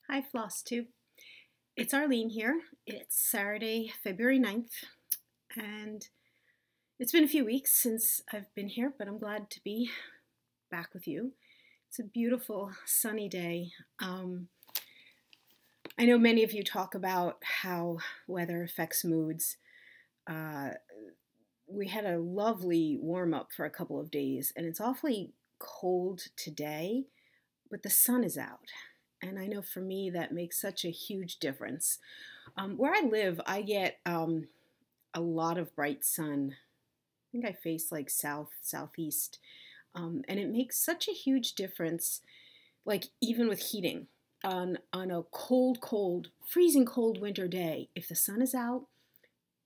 Hi, Flosstube. It's Arlene here. It's Saturday, February 9th, and it's been a few weeks since I've been here, but I'm glad to be back with you. It's a beautiful, sunny day. I know many of you talk about how weather affects moods. Uh, we had a lovely warm up for a couple of days, and it's awfully cold today, but the sun is out. And I know for me that makes such a huge difference. Where I live, I get a lot of bright sun. I think I face like southeast, and it makes such a huge difference. Like even with heating, on a cold, freezing cold winter day, if the sun is out,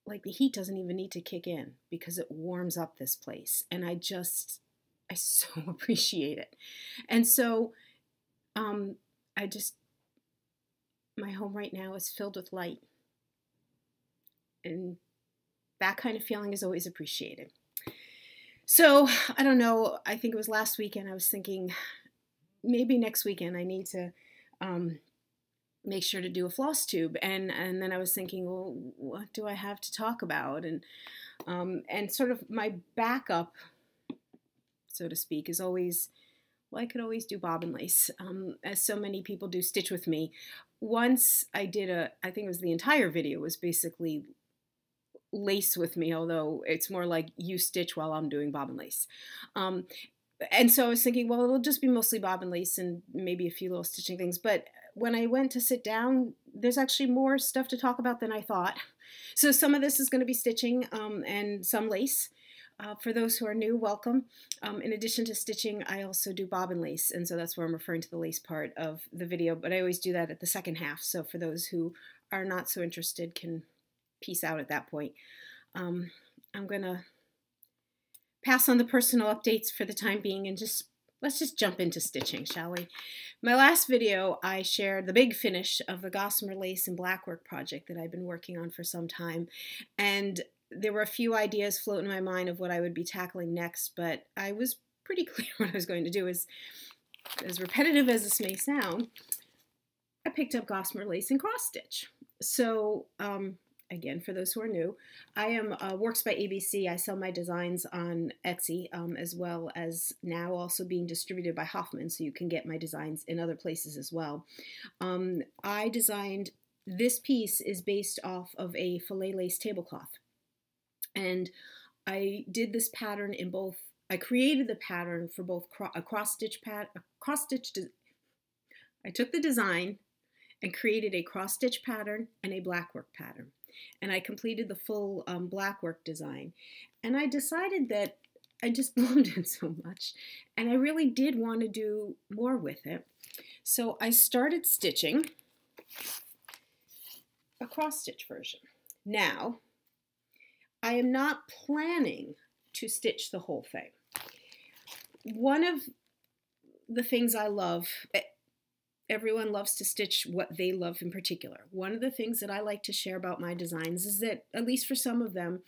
like the heat doesn't even need to kick in because it warms up this place, and I so appreciate it. And so um, I just my home right now is filled with light, and that kind of feeling is always appreciated. So I don't know, I think it was last weekend I was thinking maybe next weekend I need to make sure to do a floss tube, and then I was thinking, well, what do I have to talk about? And sort of my backup, so to speak, is always, well, I could always do bobbin lace, as so many people do stitch with me. Once I did I think it was the entire video was basically lace with me, although it's more like you stitch while I'm doing bobbin lace. And so I was thinking, well, it'll just be mostly bobbin lace and maybe a few little stitching things. But when I went to sit down, there's actually more stuff to talk about than I thought. So some of this is going to be stitching and some lace. For those who are new, welcome. In addition to stitching, I also do bobbin lace, and so that's where I'm referring to the lace part of the video, but I always do that at the second half, so for those who are not so interested can peace out at that point. I'm going to pass on the personal updates for the time being and let's just jump into stitching, shall we? My last video, I shared the big finish of the gossamer lace and blackwork project that I've been working on for some time, and there were a few ideas floating in my mind of what I would be tackling next, but I was pretty clear what I was going to do. As repetitive as this may sound, I picked up gossamer lace and cross stitch. So again, for those who are new, I am Works by ABC. I sell my designs on Etsy, as well as now also being distributed by Hoffman, so you can get my designs in other places as well. I designed, this piece is based off of a filet lace tablecloth. And I did this pattern in both, I created the pattern for both a cross stitch I took the design and created a cross stitch pattern and a blackwork pattern. And I completed the full blackwork design. And I decided that I just loved it so much, and I really did want to do more with it. So I started stitching a cross stitch version. Now, I am not planning to stitch the whole thing. One of the things I love, everyone loves to stitch what they love in particular. One of the things that I like to share about my designs is that, at least for some of them,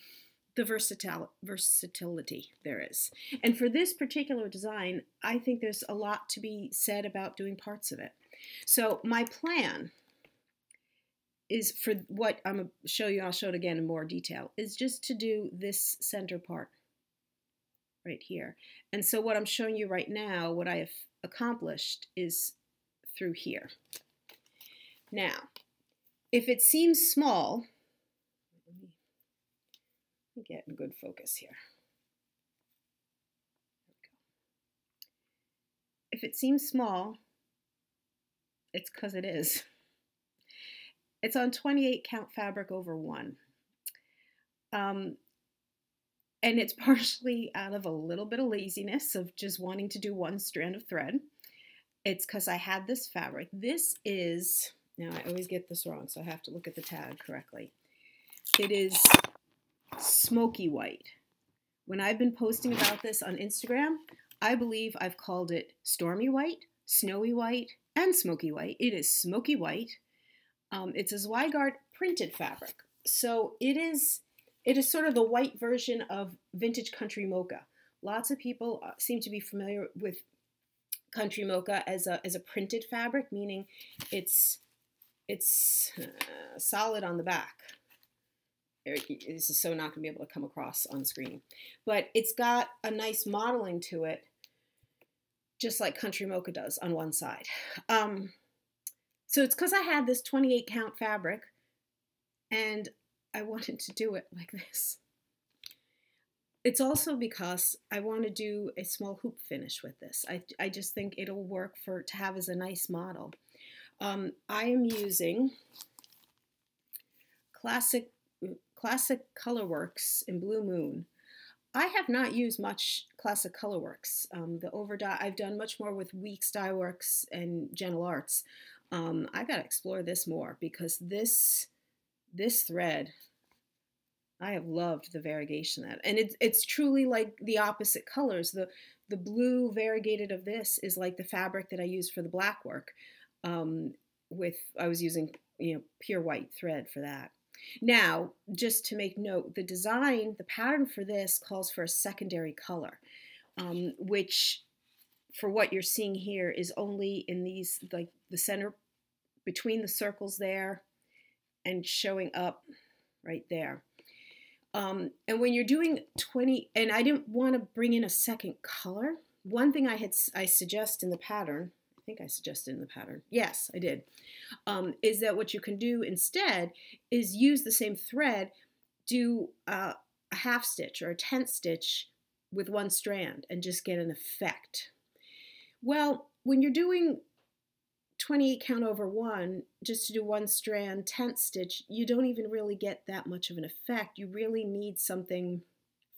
the versatility there is. And for this particular design, I think there's a lot to be said about doing parts of it. So my plan is, for what I'm going to show you, I'll show it again in more detail, is just to do this center part right here. And so what I'm showing you right now, what I have accomplished, is through here. Now, if it seems small, let me get in good focus here. If it seems small, it's because it is. It's on 28 count fabric over 1. And it's partially out of a little bit of laziness of just wanting to do one strand of thread. It's because I had this fabric. This is, now I always get this wrong, so I have to look at the tag correctly. It is smoky white. When I've been posting about this on Instagram, I believe I've called it stormy white, snowy white, and smoky white. It is smoky white. It's a Zweigart printed fabric. So it is sort of the white version of vintage country mocha. Lots of people seem to be familiar with Country Mocha as a printed fabric, meaning it's solid on the back. This is so not going to be able to come across on screen, but it's got a nice modeling to it, just like Country Mocha does on one side. So it's because I had this 28 count fabric and I wanted to do it like this. It's also because I want to do a small hoop finish with this. I just think it'll work to have as a nice model. I am using Classic Colorworks in Blue Moon. I have not used much Classic Colorworks. The overdye, I've done much more with Weeks Dye Works and Gentle Arts. I gotta explore this more because this thread, I have loved the variegation of that. And it's truly like the opposite colors. The blue variegated of this is like the fabric that I used for the black work. I was using, pure white thread for that. Now, just to make note, the pattern for this calls for a secondary color, which for what you're seeing here is only in these, like the center between the circles there and showing up right there. And when you're doing 20, and I didn't want to bring in a second color. One thing I suggest in the pattern, I think I suggested in the pattern, yes, I did, is that what you can do instead is use the same thread, do a half stitch or a 10th stitch with one strand and just get an effect. Well, when you're doing 28 count over 1, just to do one strand 10th stitch, you don't even really get that much of an effect. You really need something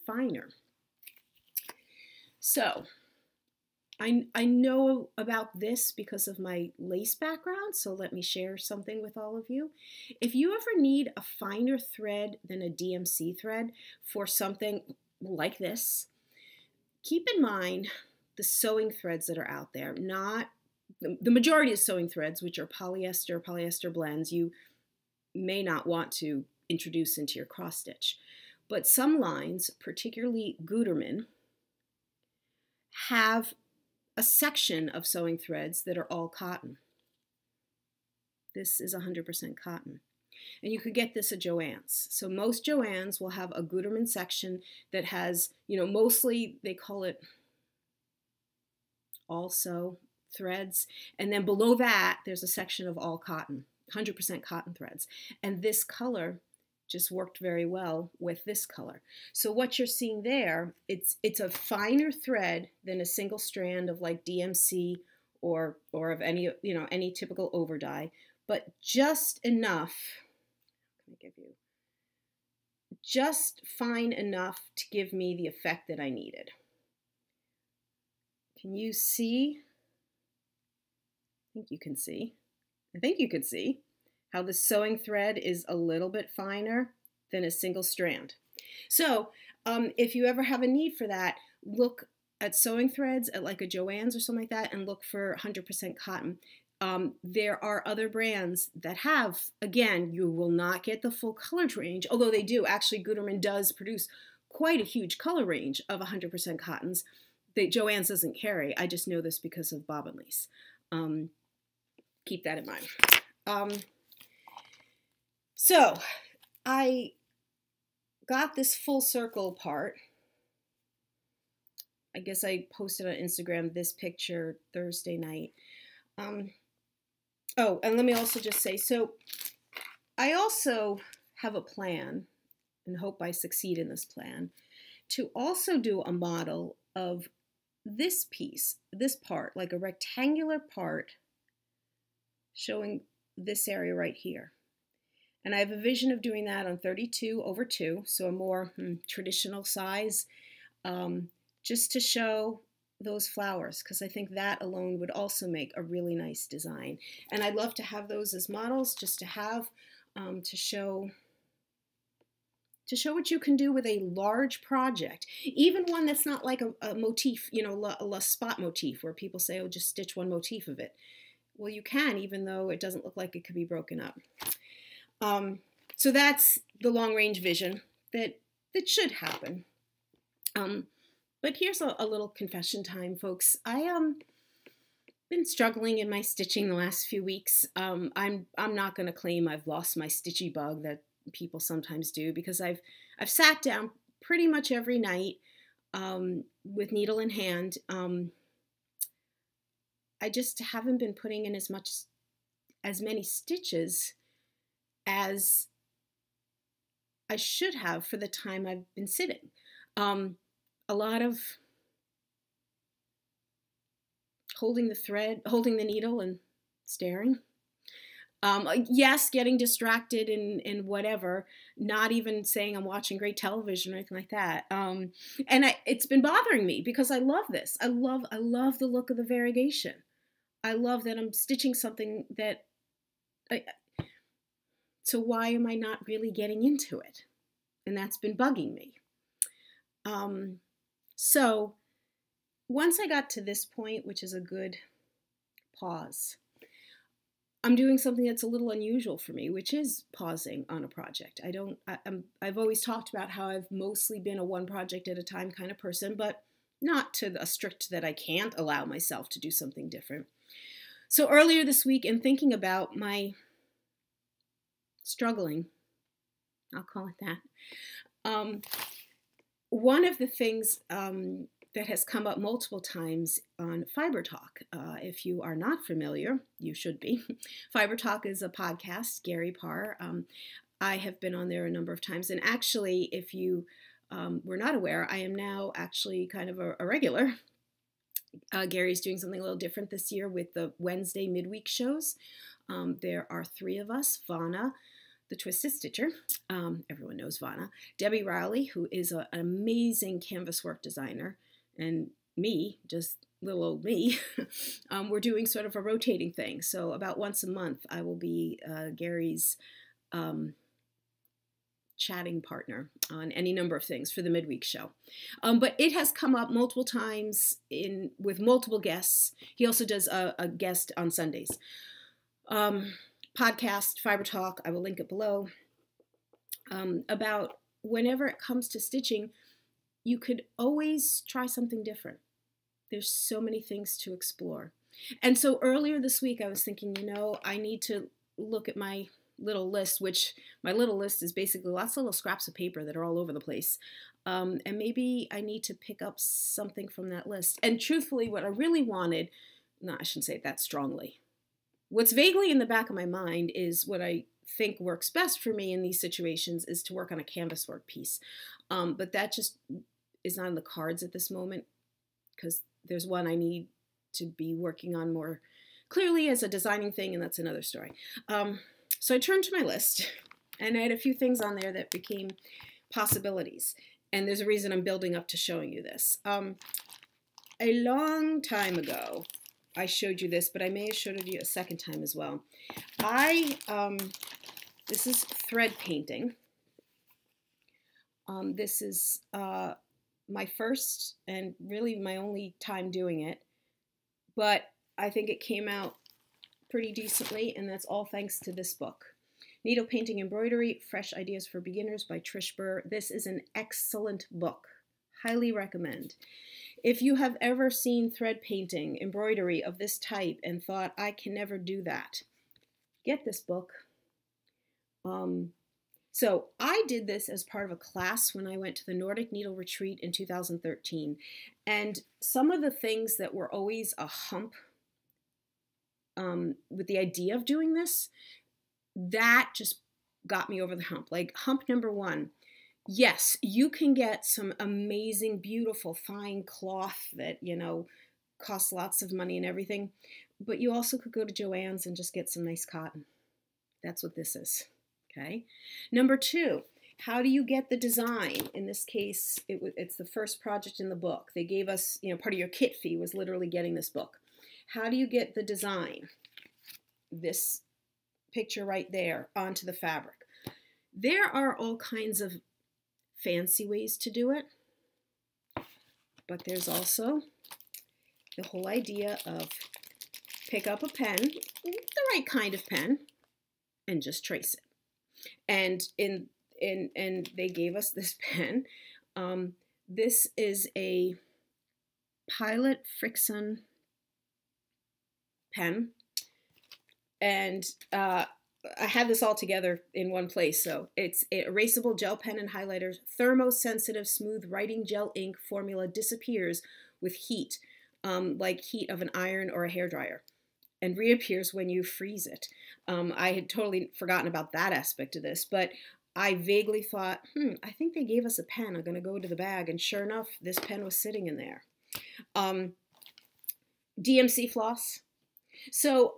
finer. So I know about this because of my lace background, so let me share something with all of you. If you ever need a finer thread than a DMC thread for something like this, keep in mind the sewing threads that are out there. Not the majority of sewing threads, which are polyester blends, you may not want to introduce into your cross stitch. But some lines, particularly Gutermann, have a section of sewing threads that are all cotton. This is 100% cotton. And you could get this at Joann's. So most Joann's will have a Gutermann section that has, mostly they call it all sew threads. And then below that, there's a section of all cotton, 100% cotton threads. And this color just worked very well with this color. So what you're seeing there, it's a finer thread than a single strand of like DMC or of any, any typical overdye, but just enough, just fine enough to give me the effect that I needed. Can you see? I think you can see how the sewing thread is a little bit finer than a single strand. So if you ever have a need for that, look at sewing threads at like a Joann's or something like that and look for 100% cotton. There are other brands that have, again, you will not get the full color range, although they do. Actually, Gutermann does produce quite a huge color range of 100% cottons that Joann's doesn't carry. I just know this because of Bobbin lace. Keep that in mind. So I got this full circle part. I guess I posted on Instagram this picture Thursday night. Oh, and let me also just say, so I also have a plan, and hope I succeed in this plan, to also do a model of this piece, this part, like a rectangular part showing this area right here. And I have a vision of doing that on 32 over 2, so a more traditional size, just to show those flowers, because I think that alone would also make a really nice design. And I'd love to have those as models, just to have, to show what you can do with a large project, even one that's not like a motif, a spot motif where people say, oh, just stitch one motif of it. Well, you can, even though it doesn't look like it could be broken up. So that's the long-range vision that should happen. But here's a little confession time, folks. I been struggling in my stitching the last few weeks. I'm not going to claim I've lost my stitchy bug that people sometimes do, because I've sat down pretty much every night with needle in hand. I just haven't been putting in as many stitches as I should have for the time I've been sitting. A lot of holding the thread, holding the needle and staring. Yes, getting distracted and whatever, not even saying I'm watching great television or anything like that. It's been bothering me because I love this. I love the look of the variegation. I love that I'm stitching something that so why am I not really getting into it? And that's been bugging me. So once I got to this point, which is a good pause, I'm doing something that's a little unusual for me, which is pausing on a project. I've always talked about how I've mostly been a one project at a time kind of person, but not to a strict that I can't allow myself to do something different. So earlier this week, in thinking about my struggling, I'll call it that, one of the things that has come up multiple times on Fiber Talk. If you are not familiar, you should be. Fiber Talk is a podcast, Gary Parr. I have been on there a number of times. And actually, if you were not aware, I am now actually kind of a regular. Gary's doing something a little different this year with the Wednesday midweek shows. There are 3 of us: Vana, the Twisted Stitcher, everyone knows Vana; Debbie Rowley, who is an amazing canvas work designer, and me, just little old me. We're doing sort of a rotating thing. So about once a month, I will be Gary's chatting partner on any number of things for the midweek show. But it has come up multiple times with multiple guests. He also does a guest on Sundays. Podcast, Fiber Talk, I will link it below, about whenever it comes to stitching, you could always try something different. There's so many things to explore. And so earlier this week, I was thinking, I need to look at my little list, which my little list is basically lots of little scraps of paper that are all over the place. And maybe I need to pick up something from that list. And truthfully, what I really wanted, no, I shouldn't say it that strongly. What's vaguely in the back of my mind is what I think works best for me in these situations is to work on a canvas work piece. But that just is not in the cards at this moment, because there's one I need to be working on more clearly as a designing thing, and that's another story. So I turned to my list, and I had a few things on there that became possibilities. And there's a reason I'm building up to showing you this. A long time ago, I showed you this, but I may have showed it you a second time as well. This is thread painting. This is my first and really my only time doing it, but I think it came out pretty decently, and that's all thanks to this book. Needle Painting Embroidery, Fresh Ideas for Beginners by Trish Burr. This is an excellent book. Highly recommend. If you have ever seen thread painting, embroidery of this type and thought, I can never do that, get this book. So I did this as part of a class when I went to the Nordic Needle Retreat in 2013. And some of the things that were always a hump with the idea of doing this, that just got me over the hump. Like hump number 1, yes, you can get some amazing, beautiful, fine cloth that, costs lots of money and everything, but you also could go to Joann's and just get some nice cotton. That's what this is, okay? Number 2, how do you get the design? In this case, it's the first project in the book. They gave us, part of your kit fee was literally getting this book. How do you get the design? This picture right there onto the fabric. There are all kinds of fancy ways to do it, but there's also the whole idea of pick up a pen, the right kind of pen, and just trace it. And and they gave us this pen. This is a Pilot Frixion pen. And I had this all together in one place. So it's erasable gel pen and highlighters, thermosensitive smooth writing gel ink formula disappears with heat, like heat of an iron or a hairdryer, and reappears when you freeze it. I had totally forgotten about that aspect of this, but I vaguely thought, I think they gave us a pen. I'm going to go to the bag, and sure enough, this pen was sitting in there. DMC floss. So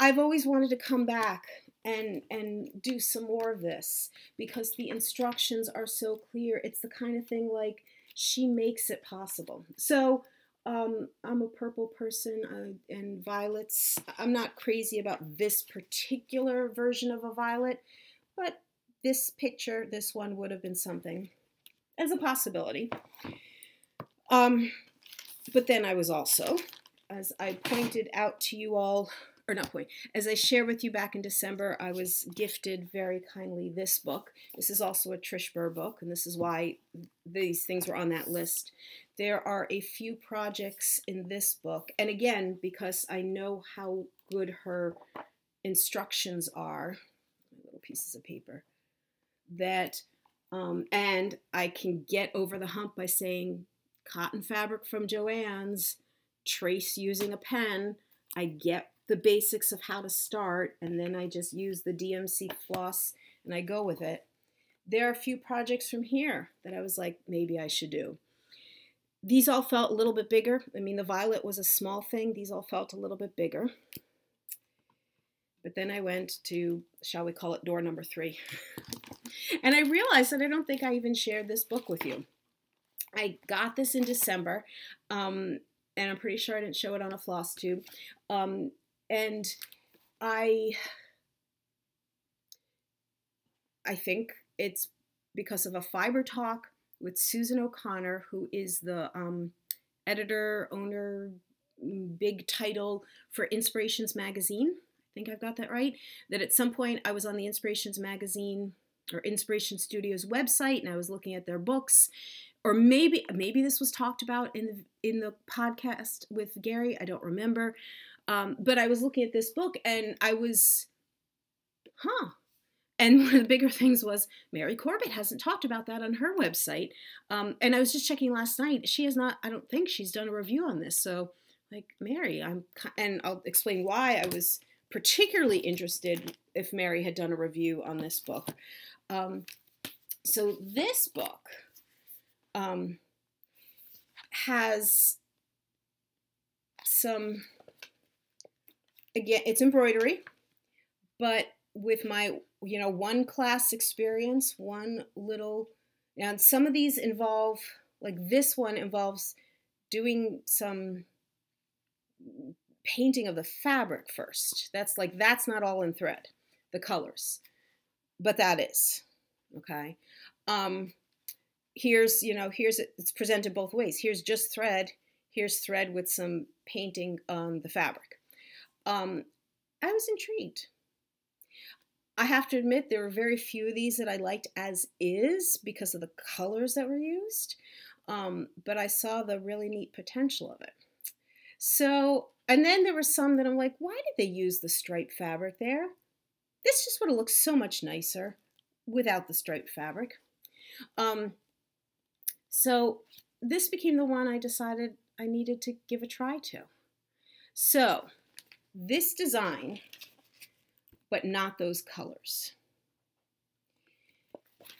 I've always wanted to come back and do some more of this because the instructions are so clear. It's the kind of thing like she makes it possible. So I'm a purple person and violets. I'm not crazy about this particular version of a violet, but this picture, this one would have been something as a possibility. But then I was also, as I pointed out to you all, or not point, as I shared with you back in December, I was gifted very kindly this book. This is also a Trish Burr book, and this is why these things were on that list. There are a few projects in this book, and again, because I know how good her instructions are, little pieces of paper, that, and I can get over the hump by saying cotton fabric from Joann's, trace using a pen. I get the basics of how to start, and then I just use the DMC floss and I go with it. There are a few projects from here that I was like, maybe I should do. These all felt a little bit bigger. I mean, the violet was a small thing. These all felt a little bit bigger. But then I went to, shall we call it, door number 3. And I realized that I don't think I even shared this book with you. I got this in December, and I'm pretty sure I didn't show it on a Flosstube. And I think it's because of a fiber talk with Susan O'Connor, who is the editor, owner, big title for Inspirations Magazine. I think I've got that right. That at some point I was on the Inspirations Magazine or Inspiration Studios website, and I was looking at their books. Or maybe this was talked about in the podcast with Gary. I don't remember. But I was looking at this book and I was, And one of the bigger things was Mary Corbett hasn't talked about that on her website. And I was just checking last night. She has not, I don't think she's done a review on this. So like, Mary, and I'll explain why I was particularly interested if Mary had done a review on this book. So this book has some, again, it's embroidery, but with my, one class experience, one little, and some of these involve, like this one involves doing some painting of the fabric first. That's not all in thread, the colors, but that is, okay. Here's it's presented both ways. Here's just thread. Here's thread with some painting on the fabric. I was intrigued. I have to admit there were very few of these that I liked as is because of the colors that were used. But I saw the really neat potential of it. So, and then there were some that I'm like, why did they use the striped fabric there? This just would have looked so much nicer without the striped fabric. So this became the one I decided I needed to give a try to. So this design, but not those colors.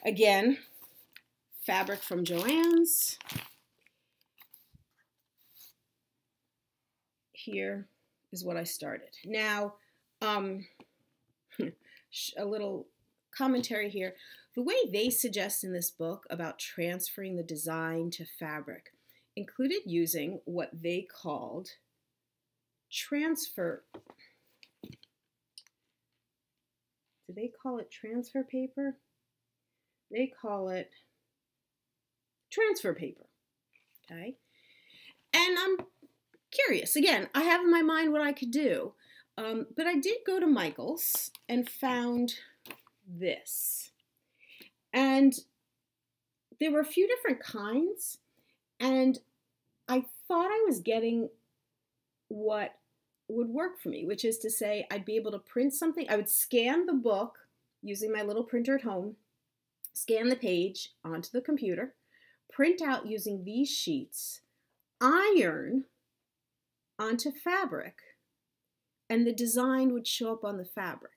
Again, fabric from Joann's. Here is what I started. Now, a little commentary here. The way they suggest in this book about transferring the design to fabric included using what they called transfer. Do they call it transfer paper? They call it transfer paper, okay? And I'm curious. Again, I have in my mind what I could do, but I did go to Michael's and found this. And there were a few different kinds, and I thought I was getting what would work for me, which is to say I'd be able to print something. I would scan the book using my little printer at home, scan the page onto the computer, print out using these sheets, iron onto fabric, and the design would show up on the fabric.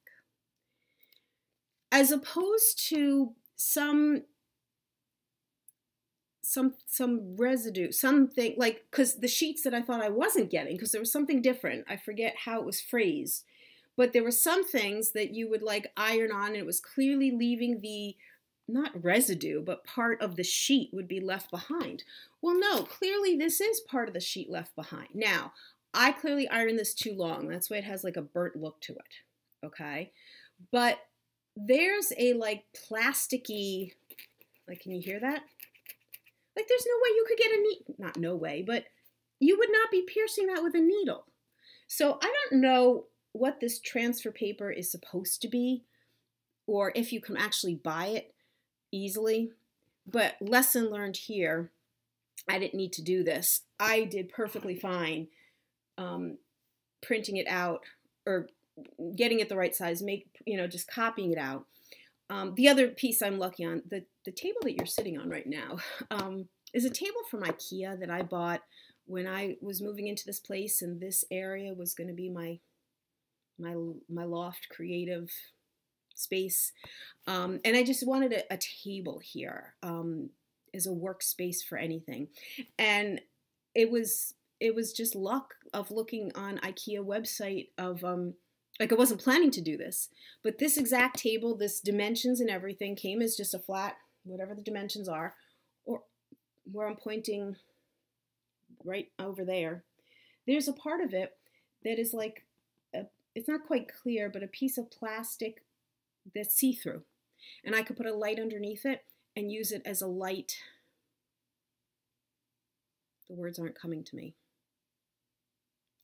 As opposed to some residue, something like, because the sheets that I thought I wasn't getting, because there was something different. I forget how it was phrased, but there were some things that you would like iron on and it was clearly leaving the, not residue, but part of the sheet would be left behind. Well, no, clearly this is part of the sheet left behind. Now, I clearly ironed this too long. That's why it has like a burnt look to it, okay? But there's a like plasticky, like, can you hear that? Like there's no way you could get a needle, not no way, but you would not be piercing that with a needle. So I don't know what this transfer paper is supposed to be, or if you can actually buy it easily, but lesson learned here, I didn't need to do this. I did perfectly fine printing it out or getting it the right size, just copying it out. The other piece I'm lucky on, the table that you're sitting on right now, is a table from IKEA that I bought when I was moving into this place, and this area was going to be my loft creative space. And I just wanted a table here as a workspace for anything. And it was just luck of looking on IKEA website of, like I wasn't planning to do this, but this exact table, this dimensions and everything came as just a flat, whatever the dimensions are, or where I'm pointing right over there. There's a part of it that is like, it's not quite clear, but a piece of plastic that's see-through. And I could put a light underneath it and use it as a light. The words aren't coming to me.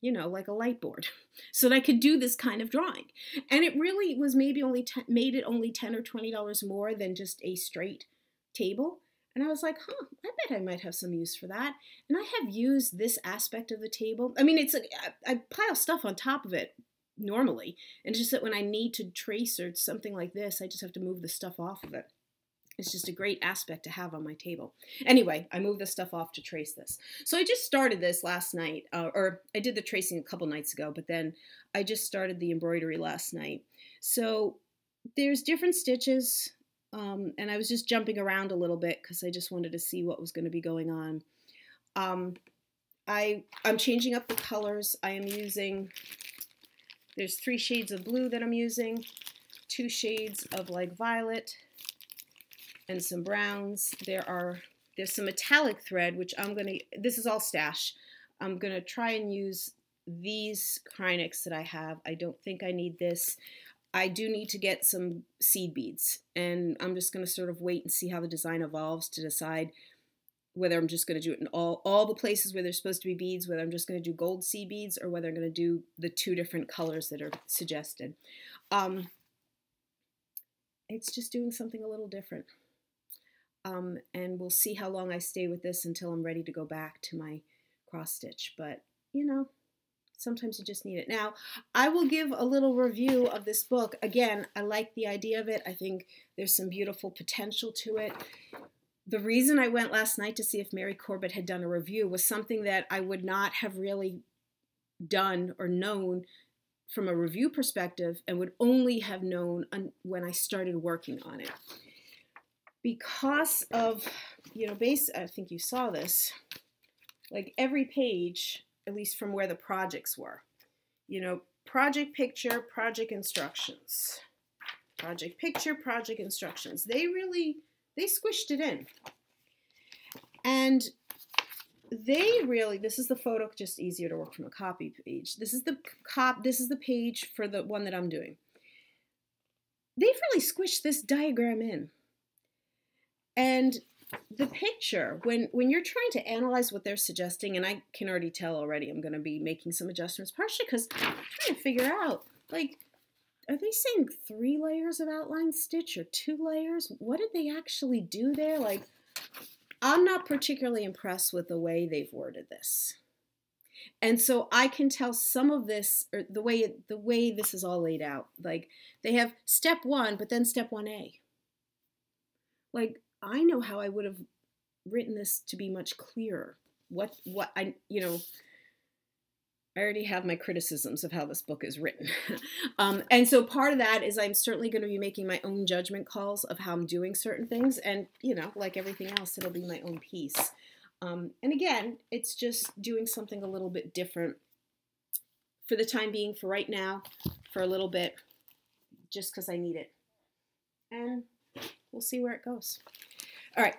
Like a light board, so that I could do this kind of drawing. And it really was maybe only made it only $10 or $20 more than just a straight table. And I was like, I bet I might have some use for that. And I have used this aspect of the table. I mean, I pile stuff on top of it normally, and it's just that when I need to trace or something like this, I just have to move the stuff off of it. It's just a great aspect to have on my table. Anyway, I moved the stuff off to trace this. So I just started this last night, or I did the tracing a couple nights ago, but then I just started the embroidery last night. So there's different stitches, and I was just jumping around a little bit because I just wanted to see what was going to be going on. I'm changing up the colors. I am using, there's 3 shades of blue that I'm using, 2 shades of like violet, and some browns. There's some metallic thread, which this is all stash. I'm gonna try and use these Krynics that I have. I don't think I need this. I do need to get some seed beads, and I'm just gonna sort of wait and see how the design evolves to decide whether I'm just gonna do it in all the places where there's supposed to be beads, whether I'm just gonna do gold seed beads, or whether I'm gonna do the 2 different colors that are suggested. It's just doing something a little different. And we'll see how long I stay with this until I'm ready to go back to my cross stitch. But, sometimes you just need it. Now, I will give a little review of this book. Again, I like the idea of it. I think there's some beautiful potential to it. The reason I went last night to see if Mary Corbett had done a review was something that I would not have really done or known from a review perspective, and would only have known when I started working on it. Because of, I think you saw this, like every page, at least from where the projects were, project picture, project instructions, project picture, project instructions. They squished it in. And this is the photo, just easier to work from a copy page. This is the page for the one that I'm doing. They've really squished this diagram in. And the picture, when you're trying to analyze what they're suggesting, and I can already tell already I'm going to be making some adjustments, partially because I'm trying to figure out, like, are they saying 3 layers of outline stitch or 2 layers? What did they actually do there? Like, I'm not particularly impressed with the way they've worded this. And so I can tell some of this, or the way this is all laid out. Like they have step 1, but then step 1A. Like I know how I would have written this to be much clearer. What I, I already have my criticisms of how this book is written. And so part of that is I'm certainly going to be making my own judgment calls of how I'm doing certain things. And, like everything else, it'll be my own piece. And again, it's just doing something a little bit different for the time being, for right now, for a little bit, just because I need it. And we'll see where it goes. All right.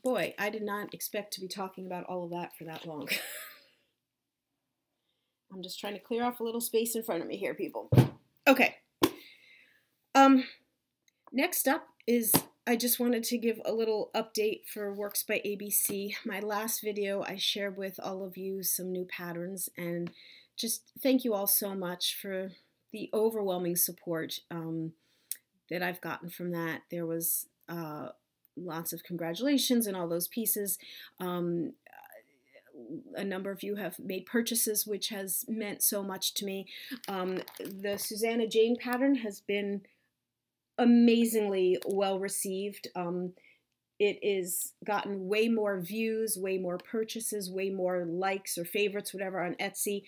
Boy, I did not expect to be talking about all of that for that long. I'm just trying to clear off a little space in front of me here, people. Okay. Next up is I just wanted to give a little update for Works by ABC. My last video, I shared with all of you some new patterns, and just thank you all so much for the overwhelming support that I've gotten from that. There was lots of congratulations and all those pieces. A number of you have made purchases, which has meant so much to me. The Susanna Jane pattern has been amazingly well received. It is gotten way more views, way more purchases, way more likes or favorites, whatever, on Etsy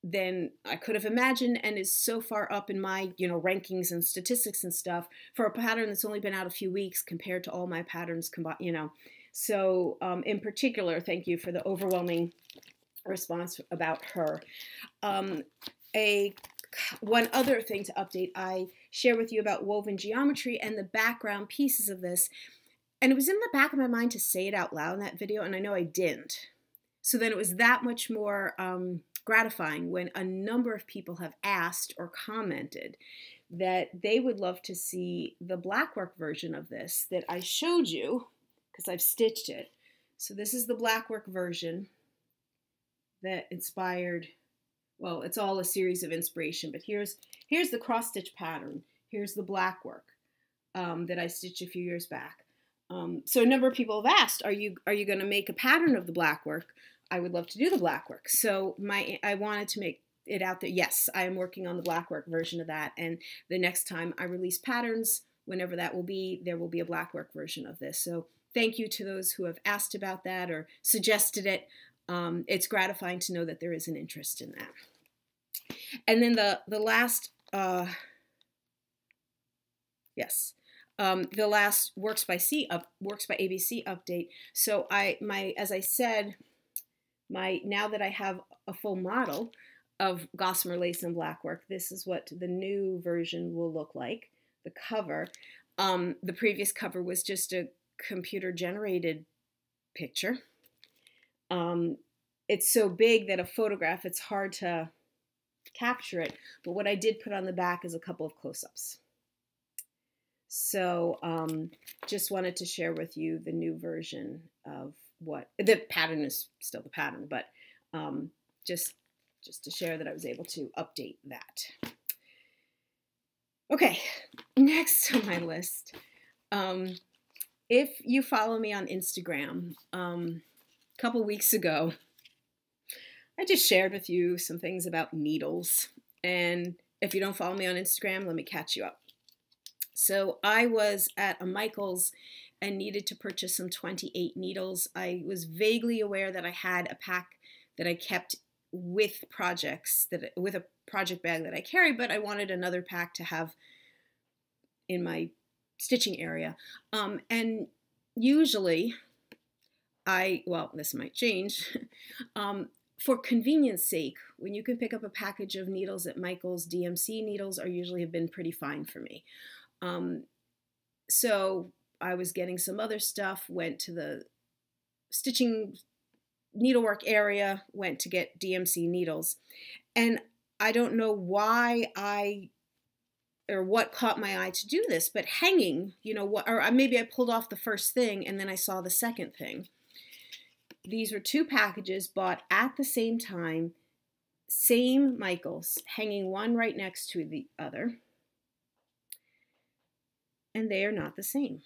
than I could have imagined, and is so far up in my rankings and statistics and stuff for a pattern that's only been out a few weeks compared to all my patterns combined. So in particular, thank you for the overwhelming response about her. One other thing to update, I share with you about woven geometry and the background pieces of this. And it was in the back of my mind to say it out loud in that video, and I know I didn't. So then it was that much more gratifying when a number of people have asked or commented that they would love to see the blackwork version of this that I showed you, because I've stitched it. So this is the blackwork version that inspired, well, it's all a series of inspiration, but here's the cross stitch pattern. Here's the blackwork that I stitched a few years back. So a number of people have asked, are you going to make a pattern of the blackwork? I would love to do the blackwork. So I wanted to make it out there. Yes, I am working on the blackwork version of that, and the next time I release patterns, whenever that will be, there will be a blackwork version of this. So thank you to those who have asked about that or suggested it. It's gratifying to know that there is an interest in that. And then the last, the last Works by ABC update. So as I said, now that I have a full model of gossamer lace and blackwork, this is what the new version will look like. The cover. The previous cover was just a computer-generated picture. It's so big that a photograph, it's hard to capture it, but what I did put on the back is a couple of close-ups. So just wanted to share with you the new version of what the pattern is. Still the pattern, but just to share that I was able to update that. Okay, next on my list, if you follow me on Instagram, a couple weeks ago, I just shared with you some things about needles. And if you don't follow me on Instagram, let me catch you up. So I was at a Michael's and needed to purchase some 28 needles. I was vaguely aware that I had a pack that I kept with projects, with a project bag that I carry, but I wanted another pack to have in my stitching area. And usually well, this might change, for convenience sake, when you can pick up a package of needles at Michael's, DMC needles usually have been pretty fine for me. So I was getting some other stuff, went to the stitching needlework area, went to get DMC needles. And I don't know why or what caught my eye to do this, but hanging, or maybe I pulled off the first thing and then I saw the second thing. These were two packages bought at the same time, same Michaels, hanging one right next to the other. And they are not the same.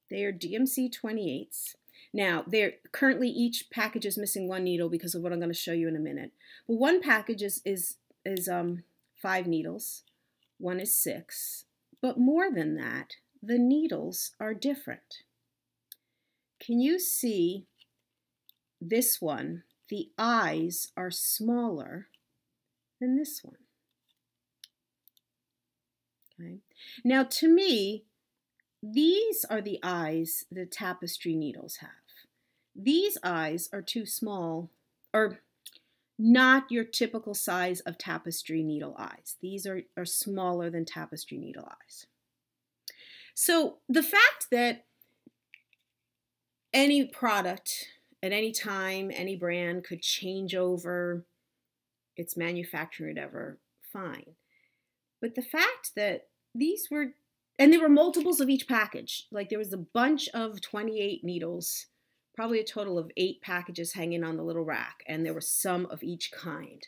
They are DMC 28s. Now, they're currently each package is missing one needle because of what I'm going to show you in a minute. But one package is 5 needles, one is 6. But more than that, the needles are different. Can you see this one? The eyes are smaller than this one. Okay. Now, to me, these are the eyes the tapestry needles have. These eyes are too small, or not your typical size of tapestry needle eyes. These are smaller than tapestry needle eyes. So the fact that any product at any time, any brand could change over its manufacturing, whatever, fine. But the fact that these were, and there were multiples of each package. Like there was a bunch of 28 needles, probably a total of 8 packages hanging on the little rack, and there were some of each kind.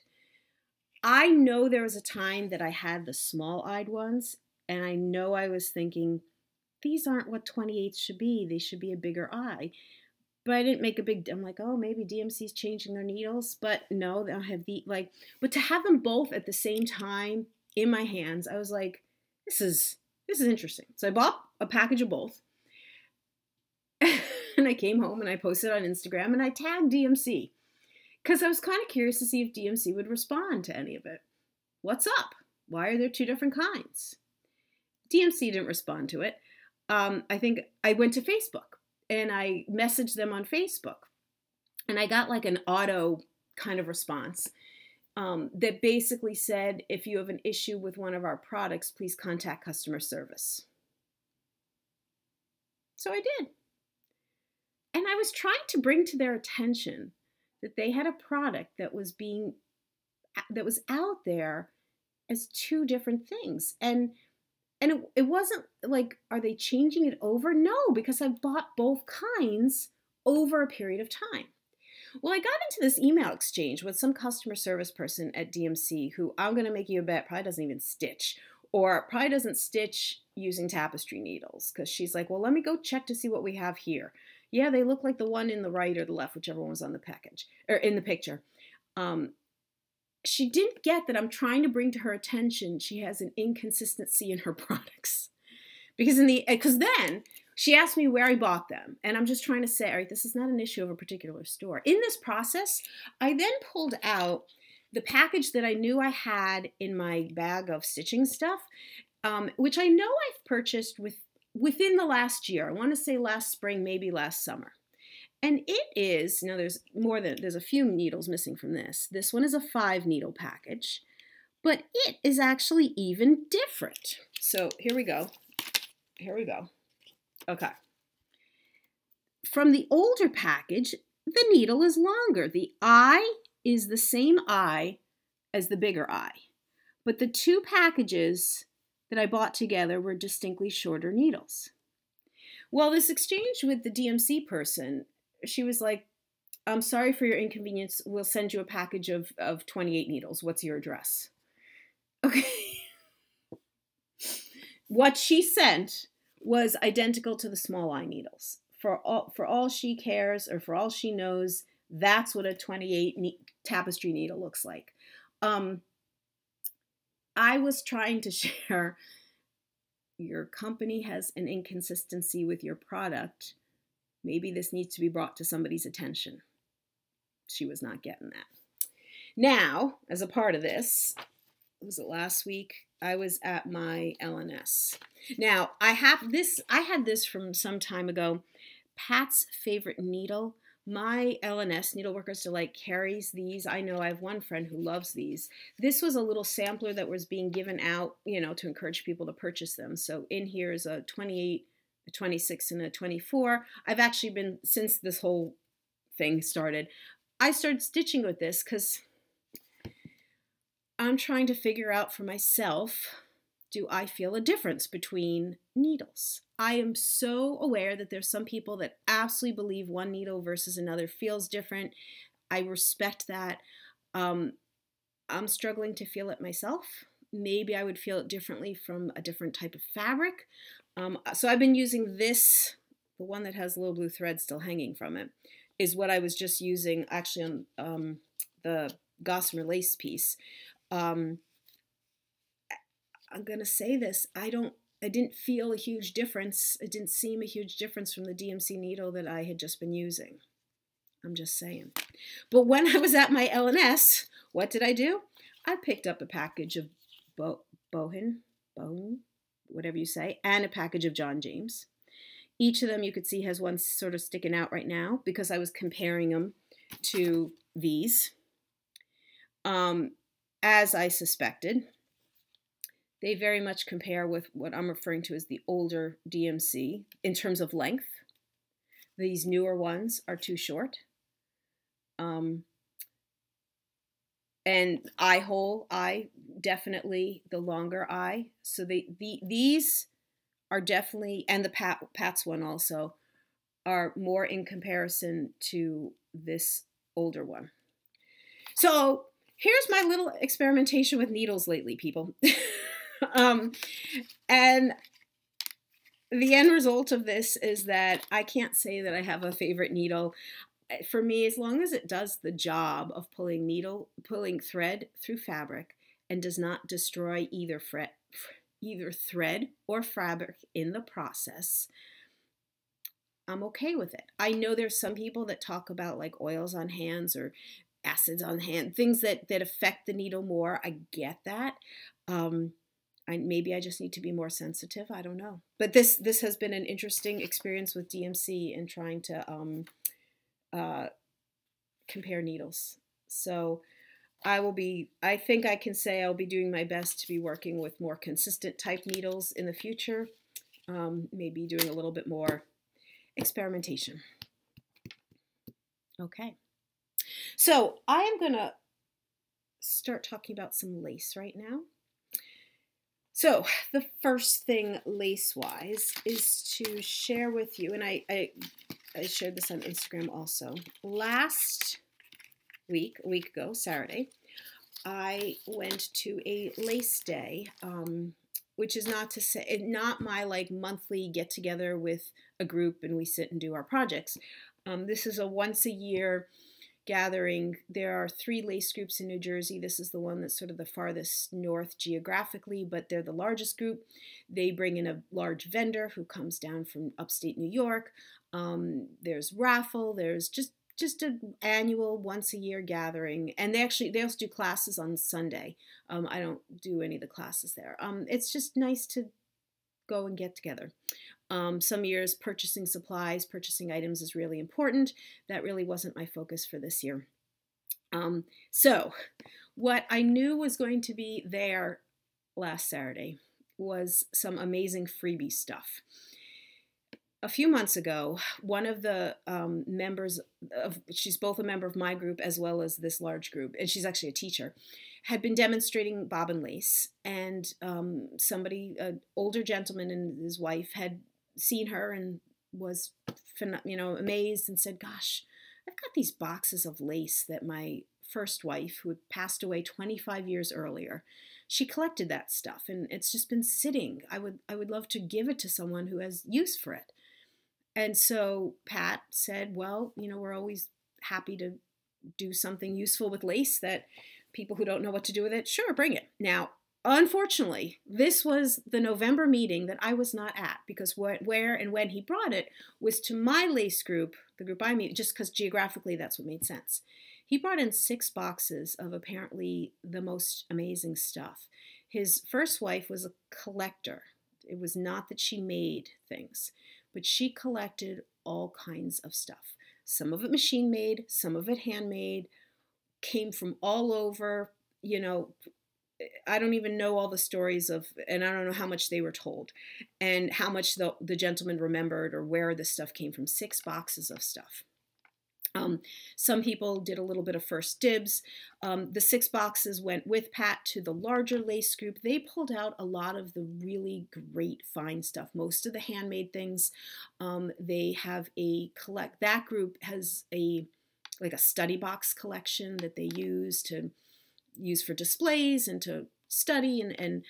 I know there was a time that I had the small-eyed ones, and I know I was thinking, these aren't what 28s should be. They should be a bigger eye. But I didn't make a big, I'm like, oh, maybe DMC's changing their needles. But no, they'll have the, like, but to have them both at the same time in my hands, I was like, this is interesting. So I bought a package of both. And I came home and I posted on Instagram and I tagged DMC because I was kind of curious to see if DMC would respond to any of it. What's up? Why are there 2 different kinds? DMC didn't respond to it. I think I went to Facebook and I messaged them on Facebook and I got like an auto kind of response that basically said, if you have an issue with one of our products, please contact customer service. So I did. And I was trying to bring to their attention that they had a product that was out there as 2 different things. And it wasn't like, are they changing it over? No, because I bought both kinds over a period of time. Well, I got into this email exchange with some customer service person at DMC who, I'm going to make you a bet, probably doesn't even stitch, or probably doesn't stitch using tapestry needles, because she's like, well, let me go check to see what we have here. Yeah, they look like the one in the right or the left, whichever one was on the package or in the picture. She didn't get that I'm trying to bring to her attention she has an inconsistency in her products. Because then she asked me where I bought them. And I'm just trying to say, all right, this is not an issue of a particular store. In this process, I then pulled out the package that I knew I had in my bag of stitching stuff, which I know I've purchased within the last year. I want to say last spring, maybe last summer. And it is, now there's a few needles missing from this. This one is a 5 needle package, but it is actually even different. So here we go. Okay. From the older package, the needle is longer. The eye is the same eye as the bigger eye, but the 2 packages that I bought together were distinctly shorter needles. Well, this exchange with the DMC person, she was like, I'm sorry for your inconvenience. We'll send you a package of 28 needles. What's your address? Okay. What she sent was identical to the small eye needles. For all she cares, or for all she knows, that's what a 28 tapestry needle looks like. I was trying to share, your company has an inconsistency with your product. Maybe this needs to be brought to somebody's attention. She was not getting that. Now, as a part of this, was it last week? I was at my LNS. Now, I had this from some time ago. Pat's Favorite Needle. My LNS, Needleworkers Delight, carries these. I know I have one friend who loves these. This was a little sampler that was being given out, to encourage people to purchase them. So in here is a 28, a 26, and a 24. I've actually been, since this whole thing started, I started stitching with this because I'm trying to figure out for myself, do I feel a difference between needles? I am so aware that there's some people that absolutely believe one needle versus another feels different. I respect that. I'm struggling to feel it myself. Maybe I would feel it differently from a different type of fabric. So I've been using this the one that has little blue thread still hanging from it, is what I was just using actually on the gossamer lace piece. I'm going to say this, I didn't feel a huge difference. It didn't seem a huge difference from the DMC needle that I had just been using. I'm just saying. But when I was at my LNS, what did I do? I picked up a package of Bobbin, whatever you say, and a package of John James. Each of them you could see has one sort of sticking out right now because I was comparing them to these. As I suspected, they very much compare with what I'm referring to as the older DMC in terms of length. These newer ones are too short. And eye hole, definitely the longer eye. So these are definitely, and the Pat's one also, are more in comparison to this older one. So here's my little experimentation with needles lately, people. And the end result of this is that I can't say that I have a favorite needle. For me, as long as it does the job of pulling thread through fabric and does not destroy either thread or fabric in the process, I'm okay with it. I know there's some people that talk about like oils on hands or acids on hand, things that affect the needle more. I get that. Maybe I just need to be more sensitive. I don't know. But this has been an interesting experience with DMC in trying to compare needles. So I think I can say I'll be doing my best to be working with more consistent type needles in the future. Maybe doing a little bit more experimentation. Okay. So I am going to start talking about some lace right now. So the first thing lace-wise is to share with you, and I shared this on Instagram also. Last week, a week ago, Saturday, I went to a lace day, which is not my like monthly get-together with a group and we sit and do our projects. This is a once-a-year gathering. There are 3 lace groups in New Jersey. This is the one that's sort of the farthest north geographically, but they're the largest group. They bring in a large vendor who comes down from upstate New York. There's raffle. There's just an annual once-a-year gathering, and they also do classes on Sunday. I don't do any of the classes there. It's just nice to go and get together. Some years purchasing supplies, purchasing items is really important. That really wasn't my focus for this year. So what I knew was going to be there last Saturday was some amazing freebie stuff. A few months ago, one of the she's both a member of my group as well as this large group, and she's actually a teacher, had been demonstrating bobbin lace, and an older gentleman and his wife had seen her and was amazed and said, gosh, I've got these boxes of lace that my first wife, who had passed away 25 years earlier, she collected that stuff and it's just been sitting. I would love to give it to someone who has use for it. And so Pat said, well, we're always happy to do something useful with lace that people who don't know what to do with it, sure, bring it. Now, unfortunately, this was the November meeting that I was not at because where and when he brought it was to my lace group, the group I meet, just because geographically that's what made sense. He brought in 6 boxes of apparently the most amazing stuff. His first wife was a collector. It was not that she made things, but she collected all kinds of stuff. Some of it machine made, some of it handmade, came from all over, I don't even know all the stories and I don't know how much they were told and how much the gentleman remembered or where this stuff came from. 6 boxes of stuff. Some people did a little bit of first dibs. The 6 boxes went with Pat to the larger lace group. They pulled out a lot of the really great fine stuff, most of the handmade things. They have that group has like a study box collection that they use for displays and to study, and